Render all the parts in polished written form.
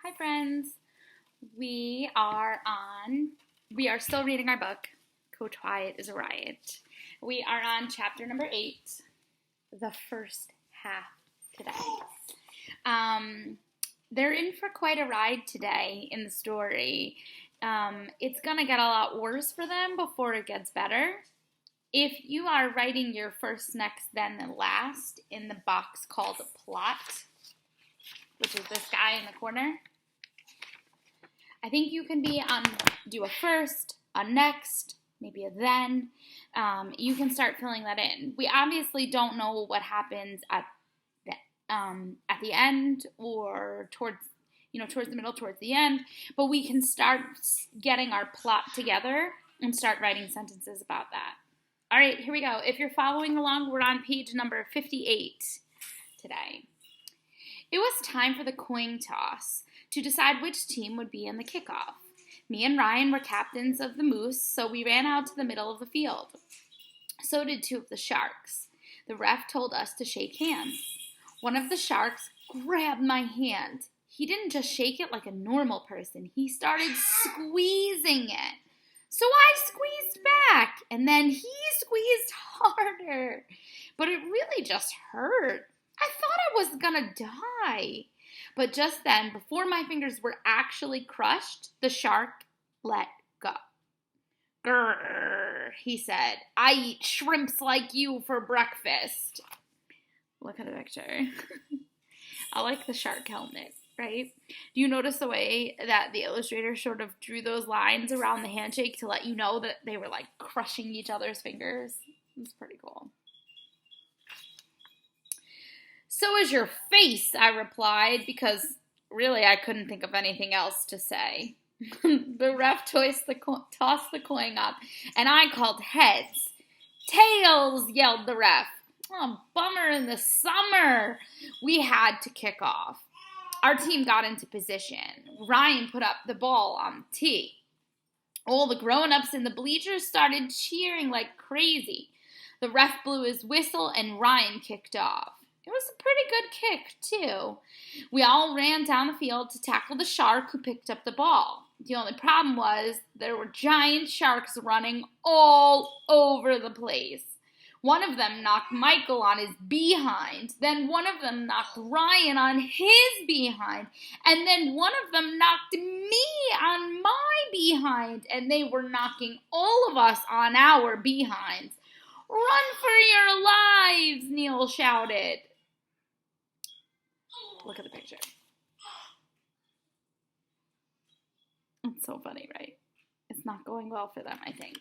Hi friends. We are still reading our book, Coach Wyatt is a Riot. We are on chapter number 8, the first half today. They're in for quite a ride today in the story. It's gonna get a lot worse for them before it gets better. If you are writing your first, next, then, and last in the box called plot, which is this guy in the corner, I think you can do a first, a next, maybe a then. You can start filling that in. We obviously don't know what happens at the end or towards the middle, towards the end, but we can start getting our plot together and start writing sentences about that. All right, here we go. If you're following along, we're on page number 58 today. It was time for the coin toss to decide which team would be in the kickoff. Me and Ryan were captains of the Moose, so we ran out to the middle of the field. So did two of the Sharks. The ref told us to shake hands. One of the Sharks grabbed my hand. He didn't just shake it like a normal person. He started squeezing it. So I squeezed back, and then he squeezed harder. But it really just hurt. I thought I was gonna die. But just then, before my fingers were actually crushed, the shark let go. Grrr, he said. I eat shrimps like you for breakfast. Look at the picture. I like the shark helmet, right? Do you notice the way that the illustrator sort of drew those lines around the handshake to let you know that they were like crushing each other's fingers? It's pretty cool. So is your face, I replied, because really I couldn't think of anything else to say. The ref tossed the coin up, and I called heads. Tails, yelled the ref. Oh, bummer in the summer. We had to kick off. Our team got into position. Ryan put up the ball on the tee. All the grown-ups in the bleachers started cheering like crazy. The ref blew his whistle, and Ryan kicked off. It was a pretty good kick, too. We all ran down the field to tackle the shark who picked up the ball. The only problem was there were giant sharks running all over the place. One of them knocked Michael on his behind. Then one of them knocked Ryan on his behind. And then one of them knocked me on my behind. And they were knocking all of us on our behinds. Run for your lives, Neil shouted. Look at the picture. It's so funny, right? It's not going well for them, I think.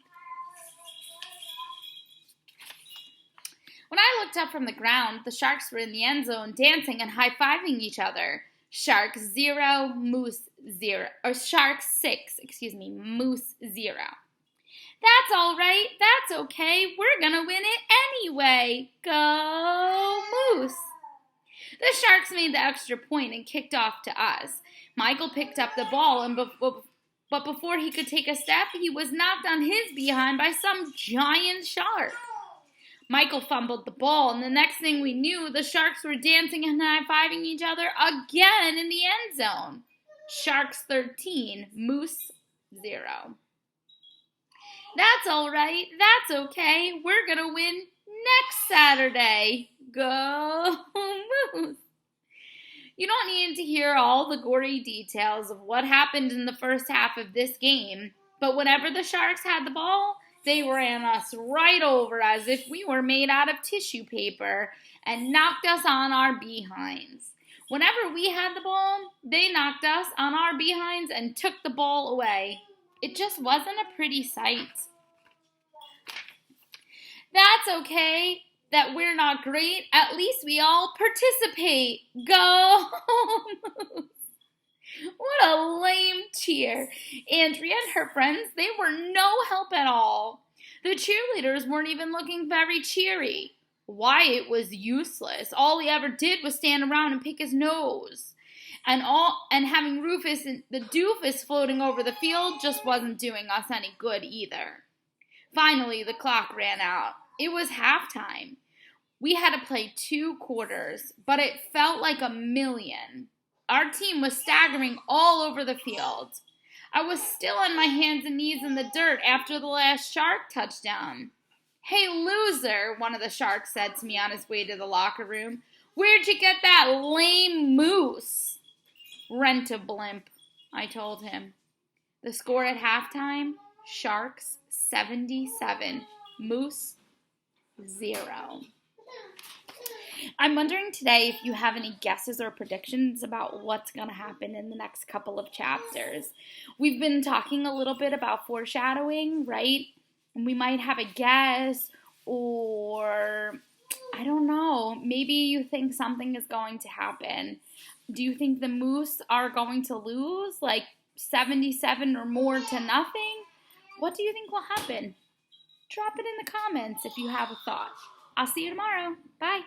When I looked up from the ground, the Sharks were in the end zone dancing and high-fiving each other. Sharks 0, Moose 0. Or Sharks 6, Moose 0. That's all right. That's okay. We're going to win it anyway. Go Moose. The Sharks made the extra point and kicked off to us. Michael picked up the ball, but before he could take a step, he was knocked on his behind by some giant shark. Michael fumbled the ball, and the next thing we knew, the Sharks were dancing and high-fiving each other again in the end zone. Sharks 13, Moose 0. That's all right. That's okay. We're going to win next Saturday. Go Moose. You don't need to hear all the gory details of what happened in the first half of this game, but whenever the Sharks had the ball, they ran us right over as if we were made out of tissue paper and knocked us on our behinds. Whenever we had the ball, they knocked us on our behinds and took the ball away. It just wasn't a pretty sight. That's okay that we're not great. At least we all participate. Go Moose. What a lame cheer. Andrea and her friends, they were no help at all. The cheerleaders weren't even looking very cheery. Wyatt was useless. All he ever did was stand around and pick his nose. And having Rufus and the doofus floating over the field just wasn't doing us any good either. Finally, the clock ran out. It was halftime. We had to play 2 quarters, but it felt like a million. Our team was staggering all over the field. I was still on my hands and knees in the dirt after the last Shark touchdown. "Hey, loser," one of the Sharks said to me on his way to the locker room. "Where'd you get that lame moose?" "Rent a blimp," I told him. The score at halftime, Sharks 77, Moose 0. I'm wondering today if you have any guesses or predictions about what's going to happen in the next couple of chapters. We've been talking a little bit about foreshadowing, right? And we might have a guess, or I don't know, maybe you think something is going to happen. Do you think the Moose are going to lose, like 77 or more to nothing? What do you think will happen? Drop it in the comments if you have a thought. I'll see you tomorrow. Bye.